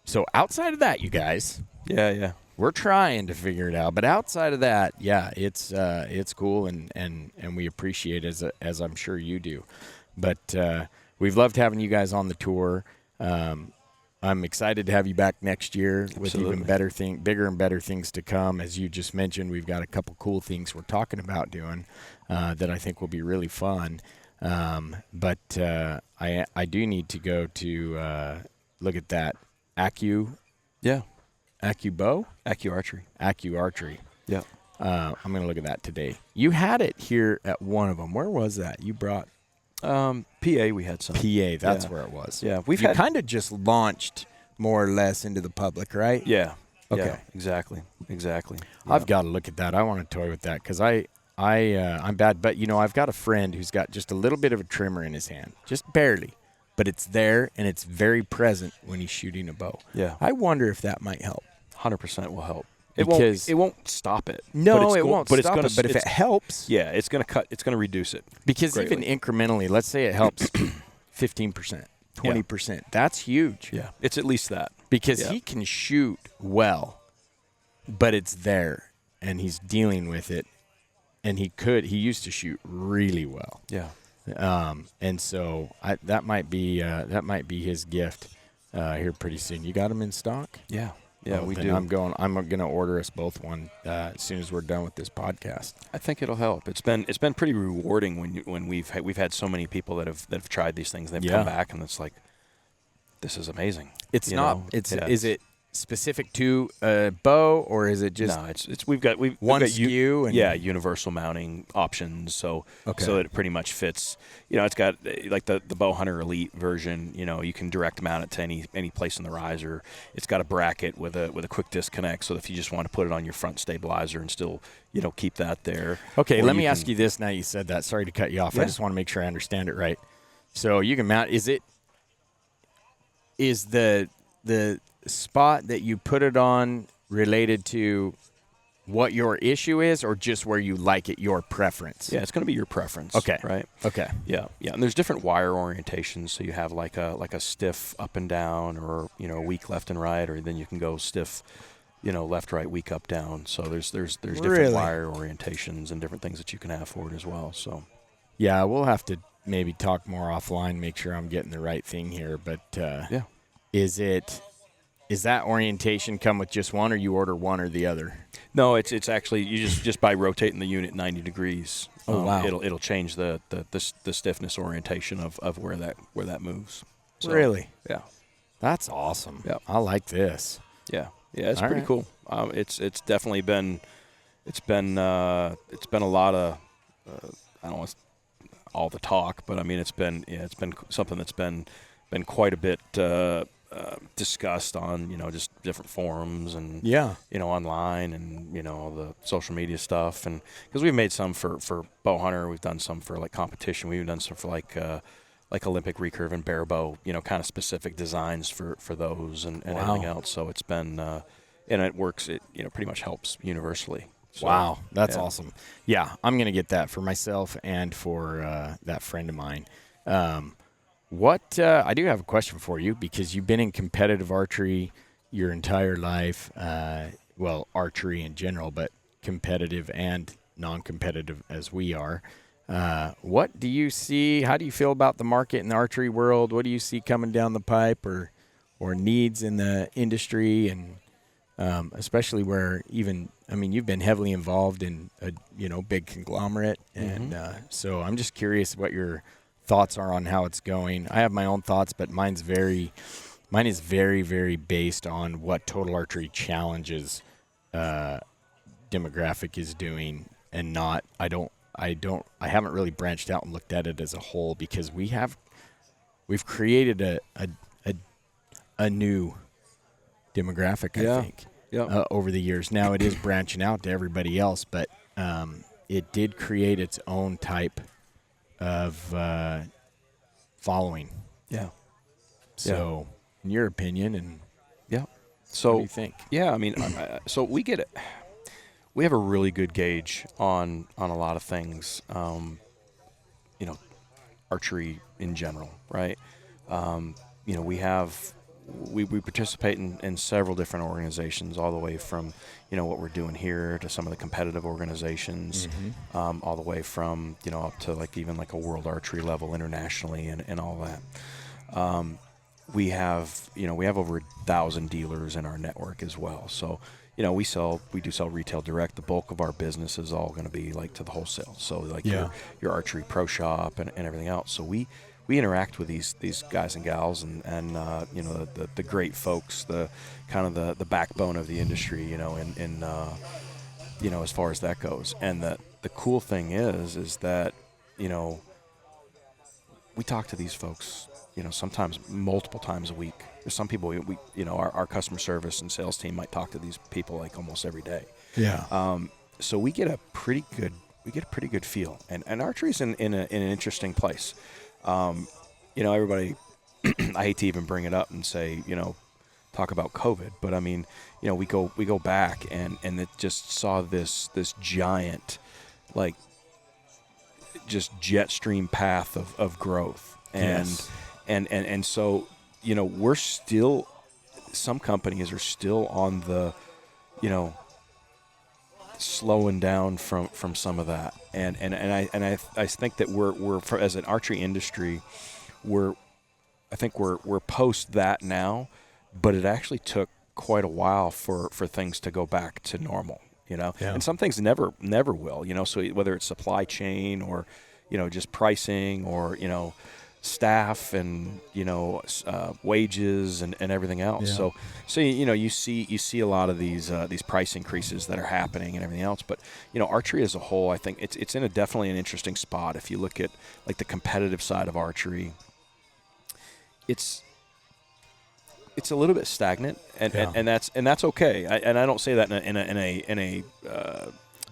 so outside of that, you guys, Yeah. we're trying to figure it out. But outside of that, yeah, it's cool, and we appreciate it as I'm sure you do. But we've loved having you guys on the tour. I'm excited to have you back next year with even bigger and better things to come. As you just mentioned, we've got a couple cool things we're talking about doing that I think will be really fun. But I do need to go to look at that Accu bow? Accu Archery. Accu Archery. Yeah. I'm going to look at that today. You had it here at one of them. Where was that? You brought PA, we had some. PA, that's where it was. Yeah, you kind of just launched more or less into the public, right? Yeah. Okay. Yeah, exactly. Yeah. I've got to look at that. I want to toy with that because I'm bad. But, I've got a friend who's got just a little bit of a trimmer in his hand, just barely. But it's there, and it's very present when he's shooting a bow. Yeah. I wonder if that might help. 100% will help. It won't stop it. No, it won't stop it. But if it helps. Yeah, it's going to reduce it. Because greatly. even incrementally, let's say it helps 15%, 20%. Yeah. That's huge. Yeah, it's at least that. Because he can shoot well, but it's there, and he's dealing with it. And he used to shoot really well. Yeah. And so that might be his gift here pretty soon. You got him in stock? Yeah. Yeah, we do. I'm gonna order us both one as soon as we're done with this podcast. I think it'll help. It's been pretty rewarding when we've had so many people that have tried these things. They've come back and it's like, this is amazing. It's not. Is it specific to a bow, or is it just? No, we've got SKU and universal mounting options. So it pretty much fits. It's got like the Bow Hunter Elite version. You can direct mount it to any place in the riser. It's got a bracket with a quick disconnect, so if you just want to put it on your front stabilizer and still keep that there. Okay, let me ask you this. Now you said that. Sorry to cut you off. I just want to make sure I understand it right. So you can mount. Is the spot that you put it on related to what your issue is, or just where you like it, your preference? Yeah, it's going to be your preference. Okay. Right? Okay. Yeah. And there's different wire orientations. So you have like a stiff up and down, or weak left and right, or then you can go stiff, left, right, weak, up, down. So there's different wire orientations and different things that you can have for it as well. So yeah, we'll have to maybe talk more offline, make sure I'm getting the right thing here. But Is that orientation come with just one, or you order one or the other? No, it's actually you just by rotating the unit 90 degrees. Oh wow! It'll change the stiffness orientation of where that moves. So, really? Yeah. That's awesome. Yeah. I like this. Yeah. It's pretty cool. It's definitely been a lot of I don't want all the talk, but I mean it's been something that's been quite a bit. Discussed on just different forums and online and the social media stuff, and because we've made some for bow hunter, we've done some for like competition, we've done some for like Olympic recurve and bare bow, kind of specific designs for those and everything else. So it's been and it works. It pretty much helps universally. So, wow, that's awesome. Yeah, I'm gonna get that for myself and for that friend of mine. I do have a question for you, because you've been in competitive archery your entire life. Archery in general, but competitive and non-competitive as we are. What do you see? How do you feel about the market in the archery world? What do you see coming down the pipe, or needs in the industry, and especially where you've been heavily involved in a big conglomerate, and so I'm just curious what your thoughts are on how it's going. I have my own thoughts, but mine is very, very based on what Total Archery Challenges demographic is doing, and not. I haven't really branched out and looked at it as a whole, because we've created a new demographic. I think over the years. Now it is branching out to everybody else, but it did create its own type of following. Yeah. So, in your opinion, and so what do you think? Yeah, I mean, so we get it. we have a really good gauge on a lot of things. You know, archery in general, right? You know, we participate in several different organizations, all the way from, you know, what we're doing here to some of the competitive organizations, all the way from, you know, up to like even like a world archery level internationally and all that. We have over 1,000 dealers in our network as well. So, you know, we do sell retail direct. The bulk of our business is all going to be like to the wholesale. So like your archery pro shop and everything else. So we interact with these guys and gals and you know, the great folks, the kind of the backbone of the industry, you know, in you know, as far as that goes. And the cool thing is that, you know, we talk to these folks, you know, sometimes multiple times a week. There's some people we you know, our customer service and sales team might talk to these people like almost every day. Yeah. So we get a pretty good feel. And archery's in an interesting place. You know, everybody, I hate to even bring it up and say, you know, talk about COVID, but I mean, you know, we go back and it just saw this giant, like, just jet stream path of growth. And, Yes. and so, you know, some companies are still on the, you know, slowing down from some of that. And I think that we're as an archery industry, we're post that now, but it actually took quite a while for things to go back to normal, you know. Yeah. And some things never will, you know. So whether it's supply chain or, you know, just pricing or, you know, staff and, you know, wages and everything else. Yeah. So you know, you see a lot of these price increases that are happening and everything else. But, you know, archery as a whole, I think it's in definitely an interesting spot. If you look at like the competitive side of archery, it's a little bit stagnant, and that's okay. I don't say that in a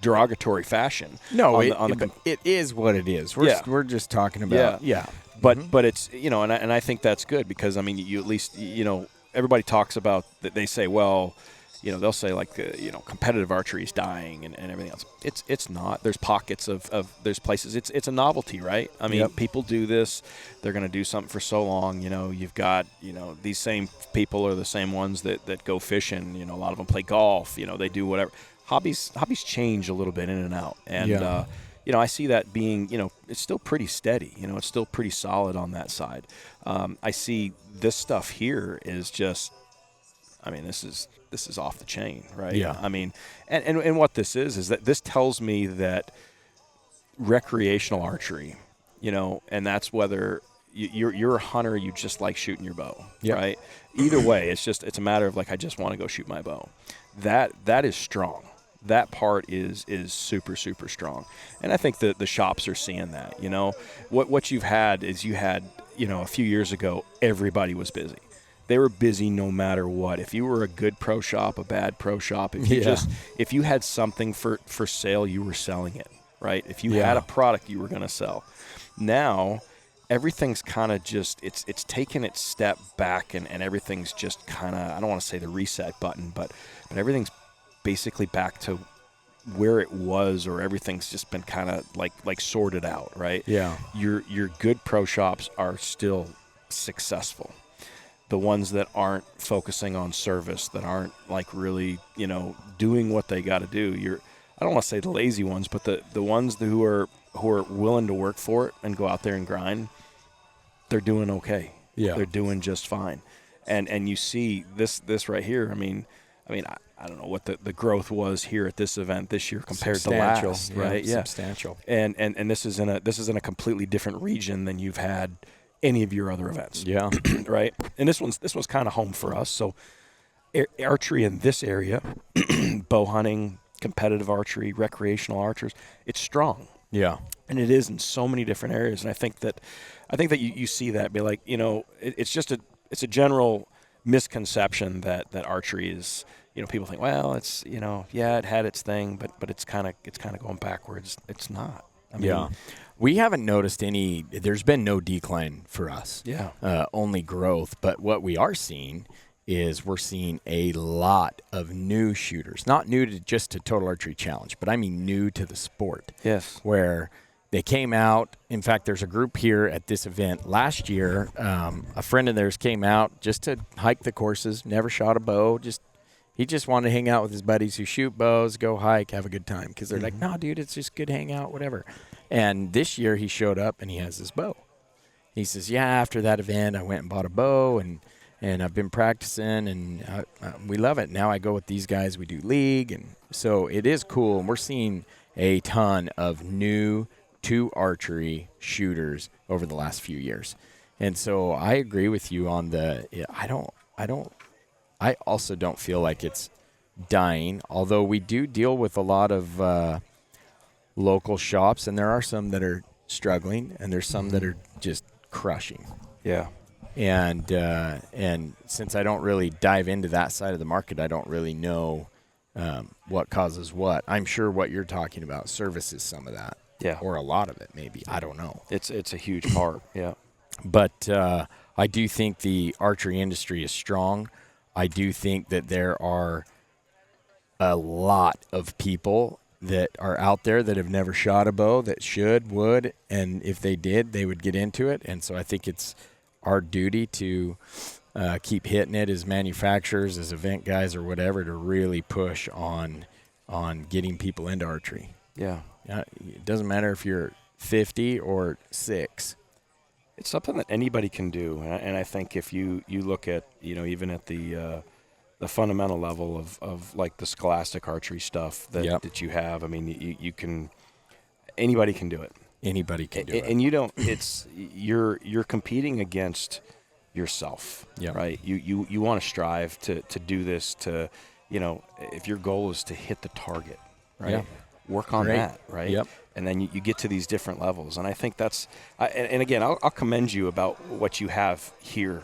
derogatory fashion. No, it is what it is. We're just talking about But it's, you know, and I think that's good, because I mean, you at least, you know, everybody talks about that. They say, well, you know, they'll say like, you know, competitive archery is dying and everything else. It's not. There's pockets of there's places. It's a novelty, right? I mean, people do this. They're going to do something for so long. You know, you've got, you know, these same people are the same ones that go fishing. You know, a lot of them play golf. You know, they do whatever. Hobbies change a little bit in and out. And, you know, I see that being, you know, it's still pretty steady. You know, it's still pretty solid on that side. I see this stuff here is just, I mean, this is off the chain, right? Yeah. I mean, and what this is that this tells me that recreational archery, you know, and that's whether you're a hunter, you just like shooting your bow, right? Either way, it's a matter of like, I just want to go shoot my bow. That is strong. That part is super, super strong. And I think that the shops are seeing that, you know. What you've had is you had, you know, a few years ago, everybody was busy. They were busy no matter what. If you were a good pro shop, a bad pro shop, if you had something for sale, you were selling it, right? If you had a product you were going to sell. Now, everything's kind of just, it's taken its step back, and everything's just kind of, I don't want to say the reset button, but everything's basically back to where it was, or everything's just been kind of like sorted out, right? Yeah. Your good pro shops are still successful. The ones that aren't focusing on service, that aren't like really, you know, doing what they got to do. I don't want to say the lazy ones, but the ones who are willing to work for it and go out there and grind, they're doing okay. Yeah. They're doing just fine. And you see this right here. I mean, I don't know what the growth was here at this event this year compared to last, right? Yeah, substantial. And this is in a completely different region than you've had any of your other events. Yeah. Right. And this one's kind of home for us. So archery in this area, bow hunting, competitive archery, recreational archers, it's strong. Yeah. And it is in so many different areas. And I think that you see that, be like, you know, it's a general misconception that archery is, you know, people think, well, it's, you know, it had its thing, but it's kind of going backwards. It's not. I mean, we haven't noticed there's been no decline for us. Yeah. Only growth. But what we are seeing is we're seeing a lot of new shooters, not new to just to Total Archery Challenge, but I mean new to the sport. Yes. Where they came out. In fact, there's a group here at this event last year. A friend of theirs came out just to hike the courses, never shot a bow. He just wanted to hang out with his buddies who shoot bows, go hike, have a good time. Because they're like, no, dude, it's just good hang out, whatever. And this year he showed up and he has his bow. He says, yeah, after that event, I went and bought a bow and I've been practicing and we love it. Now I go with these guys. We do league. And so it is cool. And we're seeing a ton of new to archery shooters over the last few years. And so I agree with you on I also don't feel like it's dying, although we do deal with a lot of local shops, and there are some that are struggling, and there's some that are just crushing. Yeah. And since I don't really dive into that side of the market, I don't really know what causes what. I'm sure what you're talking about services some of that. Yeah. Or a lot of it, maybe. I don't know. It's a huge part. Yeah. But I do think the archery industry is strong. I do think that there are a lot of people that are out there that have never shot a bow that would, and if they did, they would get into it. And so I think it's our duty to keep hitting it as manufacturers, as event guys or whatever, to really push on getting people into archery. Yeah. It doesn't matter if you're 50 or 6. It's something that anybody can do, and I think if you look at, even at the fundamental level of like the scholastic archery stuff that you have, I mean, you can, anybody can do it. Anybody can do it. And you don't, you're competing against yourself, right? You want to strive to do this to, if your goal is to hit the target, right? Work on that, right? Yep. And then you get to these different levels. And I think that's, and again, I'll commend you about what you have here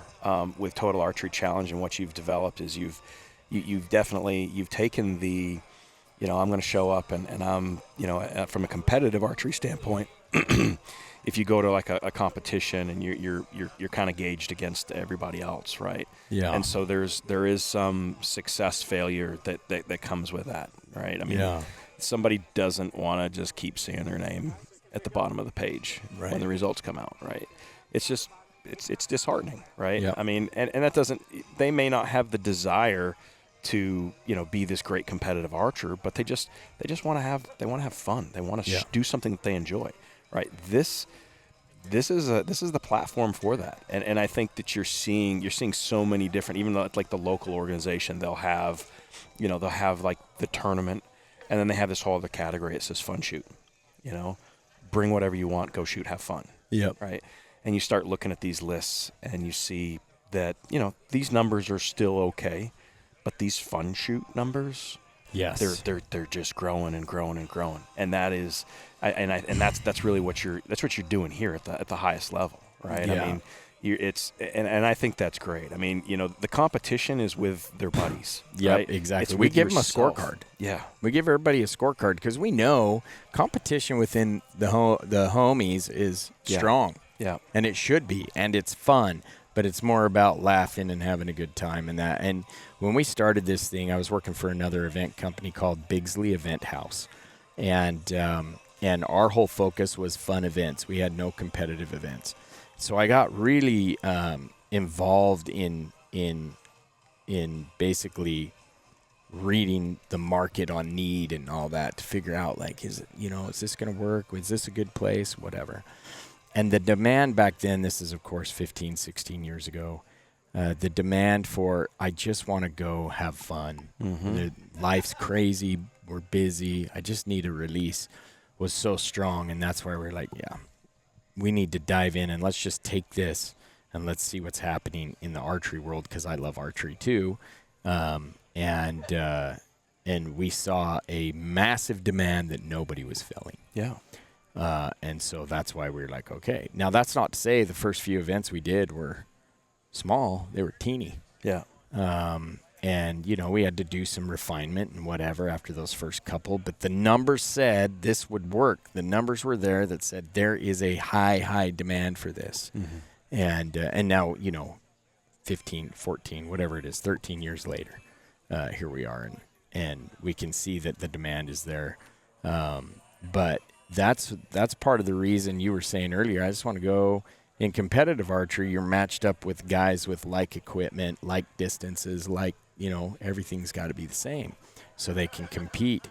with Total Archery Challenge, and what you've developed is you've definitely, you've taken the, I'm going to show up and I'm, from a competitive archery standpoint, if you go to like a competition and you're kind of gauged against everybody else, right? Yeah. And so there is some success failure that comes with that, right? I mean, somebody doesn't want to just keep seeing their name at the bottom of the page when the results come out, right? It's just it's disheartening, right? Yep. I mean, and that doesn't, they may not have the desire to be this great competitive archer, but they just want to have fun. They want to do something that they enjoy, right? This is the platform for that, and I think that you're seeing so many different, even like the local organization, they'll have like the tournament, and then they have this whole other category. It says fun shoot, bring whatever you want, go shoot, have fun. Yep. Right. And you start looking at these lists and you see that, these numbers are still okay, but these fun shoot numbers, they're just growing and growing and growing. And that is, that's really what you're doing here at the highest level. Right. Yeah. I mean, and I think that's great. I mean, the competition is with their buddies. Yep, right? exactly. It's We with give yourself. them a scorecard. Yeah. We give everybody a scorecard because we know competition within the homies is strong. Yeah. And it should be, and it's fun, but it's more about laughing and having a good time and that. And when we started this thing, I was working for another event company called Bigsley Event House, and our whole focus was fun events. We had no competitive events. So I got really involved in basically reading the market on need and all that to figure out, like, is this going to work? Is this a good place? Whatever. And the demand back then, this is of course 15, 16 years ago, the demand for, I just want to go have fun. Life's crazy. We're busy. I just need a release, was so strong. And that's why we're like, we need to dive in and let's just take this and let's see what's happening in the archery world, because I love archery too. And we saw a massive demand that nobody was filling. Yeah. And so that's why we were like, okay. Now, that's not to say the first few events we did were small. They were teeny. Yeah. And, we had to do some refinement and whatever after those first couple. But the numbers said this would work. The numbers were there that said there is a high demand for this. And now, 15, 14, whatever it is, 13 years later, here we are, and we can see that the demand is there. But that's part of the reason you were saying earlier, I just want to go in competitive archery. You're matched up with guys with like equipment, like distances, like, everything's got to be the same so they can compete.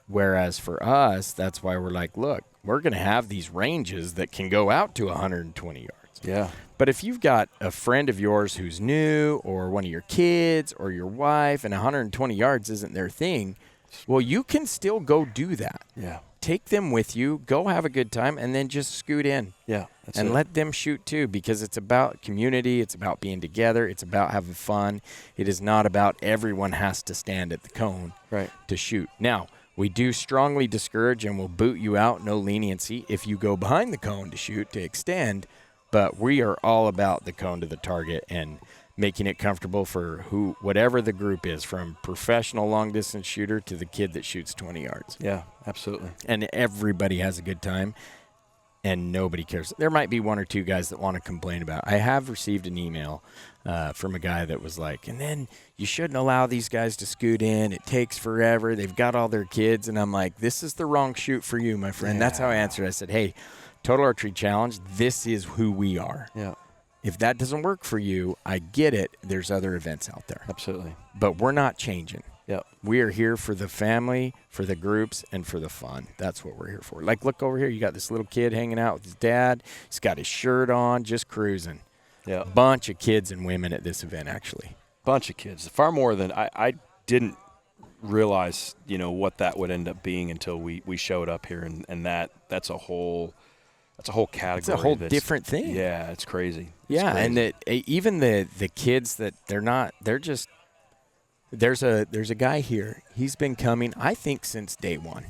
Whereas for us, that's why we're like, look, we're going to have these ranges that can go out to 120 yards. Yeah. But if you've got a friend of yours who's new, or one of your kids or your wife, and 120 yards isn't their thing, well, you can still go do that. Yeah. Take them with you, go have a good time, and then just scoot in. Yeah. And let them shoot too, because it's about community. It's about being together. It's about having fun. It is not about everyone has to stand at the cone to shoot. Now, we do strongly discourage and will boot you out, no leniency, if you go behind the cone to shoot, to extend. But we are all about the cone to the target and making it comfortable for whatever the group is, from professional long-distance shooter to the kid that shoots 20 yards. Yeah, absolutely. And everybody has a good time, and nobody cares. There might be one or two guys that want to complain about it. I have received an email from a guy that was like, and then you shouldn't allow these guys to scoot in. It takes forever. They've got all their kids. And I'm like, this is the wrong shoot for you, my friend. Yeah. That's how I answered. I said, hey, Total Archery Challenge, this is who we are. Yeah. If that doesn't work for you, I get it. There's other events out there. Absolutely. But we're not changing. Yep. We are here for the family, for the groups, and for the fun. That's what we're here for. Like, look over here. You got this little kid hanging out with his dad. He's got his shirt on, just cruising. Yeah. Bunch of kids and women at this event, actually. Bunch of kids. Far more than I didn't realize, what that would end up being until we showed up here, and that's a whole category. It's a whole different thing. Yeah, it's crazy. Yeah, crazy. and that even the kids that they're just there's a guy here. He's been coming, I think, since day one,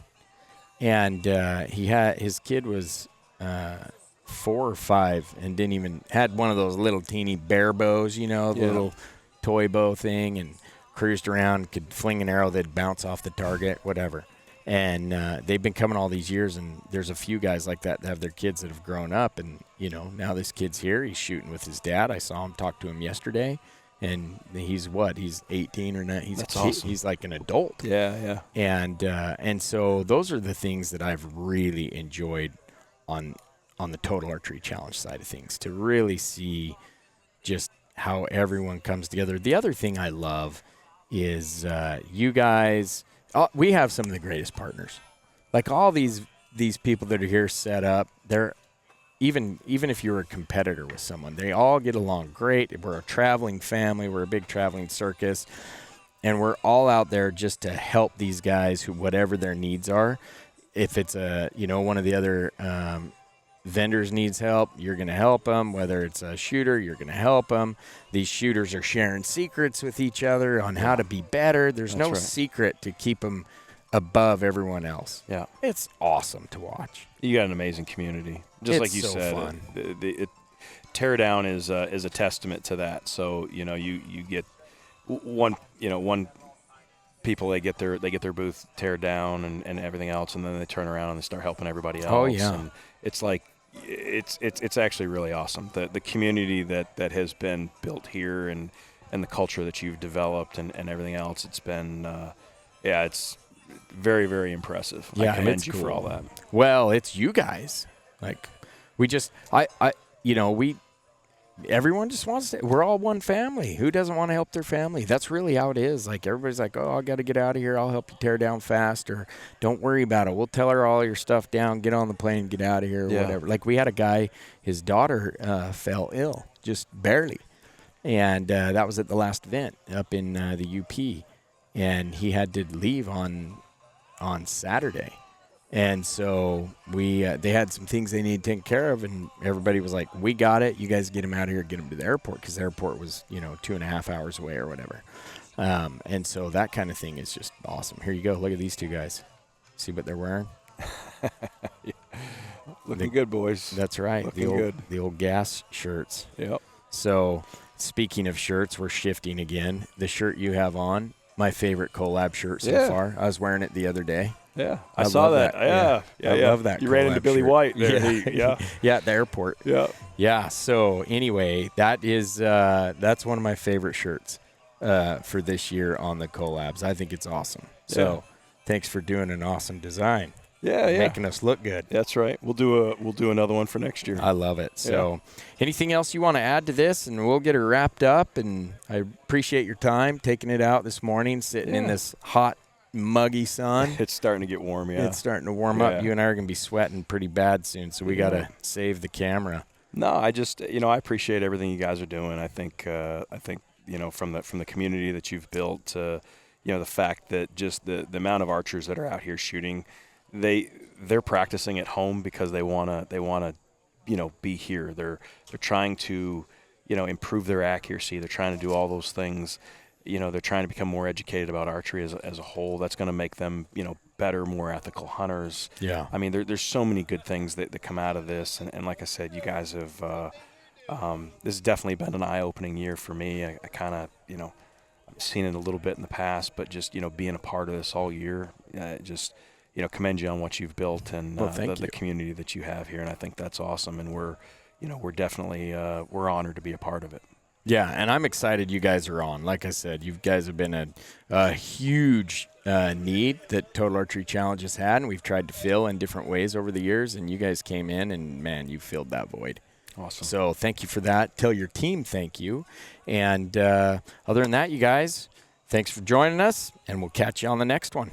and his kid was 4 or 5 and had one of those little teeny bear bows, the little toy bow thing, and cruised around, could fling an arrow that'd bounce off the target, whatever. And they've been coming all these years, and there's a few guys like that have their kids that have grown up, and now this kid's here. He's shooting with his dad. I saw him, talk to him yesterday, and he's 18 or not. That's awesome. He's like an adult. Yeah. And so those are the things that I've really enjoyed on the Total Archery Challenge side of things, to really see just how everyone comes together. The other thing I love is you guys. We have some of the greatest partners. Like all these people that are here set up, they're even if you're a competitor with someone, they all get along great. We're a traveling family. We're a big traveling circus. And we're all out there just to help these guys who, whatever their needs are. If it's one of the other vendors needs help, you're going to help them. Whether it's a shooter, you're going to help them. These shooters are sharing secrets with each other on how to be better. There's no secret to keep them above everyone else. Yeah. It's awesome to watch. You got an amazing community. Just like you said, fun. Teardown is a testament to that. So, you get one people, they get their booth teared down and everything else, and then they turn around and they start helping everybody else. Oh, yeah. And it's like it's actually really awesome. The community that has been built here and the culture that you've developed and everything else, it's been it's very, very impressive. Yeah, I commend you for all that. Well, it's you guys. Like, we just everyone just wants to. We're all one family. Who doesn't want to help their family? That's really how it is. Like, everybody's like, oh, I got to get out of here. I'll help you tear down fast, or don't worry about it. We'll tell her all your stuff down, get on the plane, get out of here, or whatever. Like, we had a guy, his daughter fell ill, just barely. And that was at the last event up in the UP. And he had to leave on Saturday. And so they had some things they needed taken care of, and everybody was like, we got it. You guys get him out of here, get him to the airport, because the airport was, 2.5 hours away or whatever. And so that kind of thing is just awesome. Here you go. Look at these two guys. See what they're wearing? Looking good, boys. That's right. The old Gas shirts. Yep. So speaking of shirts, we're shifting again. The shirt you have on, my favorite collab shirt so far. I was wearing it the other day. Yeah, I saw love that. Yeah. I love that. You ran into collab Billy shirt. White there. Yeah, yeah, at the airport. Yeah. Yeah. So anyway, that's one of my favorite shirts for this year on the collabs. I think it's awesome. So thanks for doing an awesome design. Yeah. Making us look good. That's right. We'll do another one for next year. I love it. So anything else you want to add to this, and we'll get it wrapped up. And I appreciate your time taking it out this morning, sitting in this hot, muggy sun. It's starting to get warm, It's starting to warm up. You and I are going to be sweating pretty bad soon, so we got to save the camera. No, I just, I appreciate everything you guys are doing. I think, from the community that you've built to, the fact that just the amount of archers that are out here shooting, they're practicing at home because they want to be here. They're trying to, improve their accuracy. They're trying to do all those things. They're trying to become more educated about archery as a whole. That's going to make them, better, more ethical hunters. Yeah. I mean, there's so many good things that come out of this. And like I said, you guys have, this has definitely been an eye-opening year for me. I kind of, I've seen it a little bit in the past, but just, being a part of this all year, commend you on what you've built and the community that you have here. And I think that's awesome. And we're definitely, we're honored to be a part of it. Yeah, and I'm excited you guys are on. Like I said, you guys have been a huge need that Total Archery Challenge has had, and we've tried to fill in different ways over the years, and you guys came in, and, man, you filled that void. Awesome. So thank you for that. Tell your team thank you. And other than that, you guys, thanks for joining us, and we'll catch you on the next one.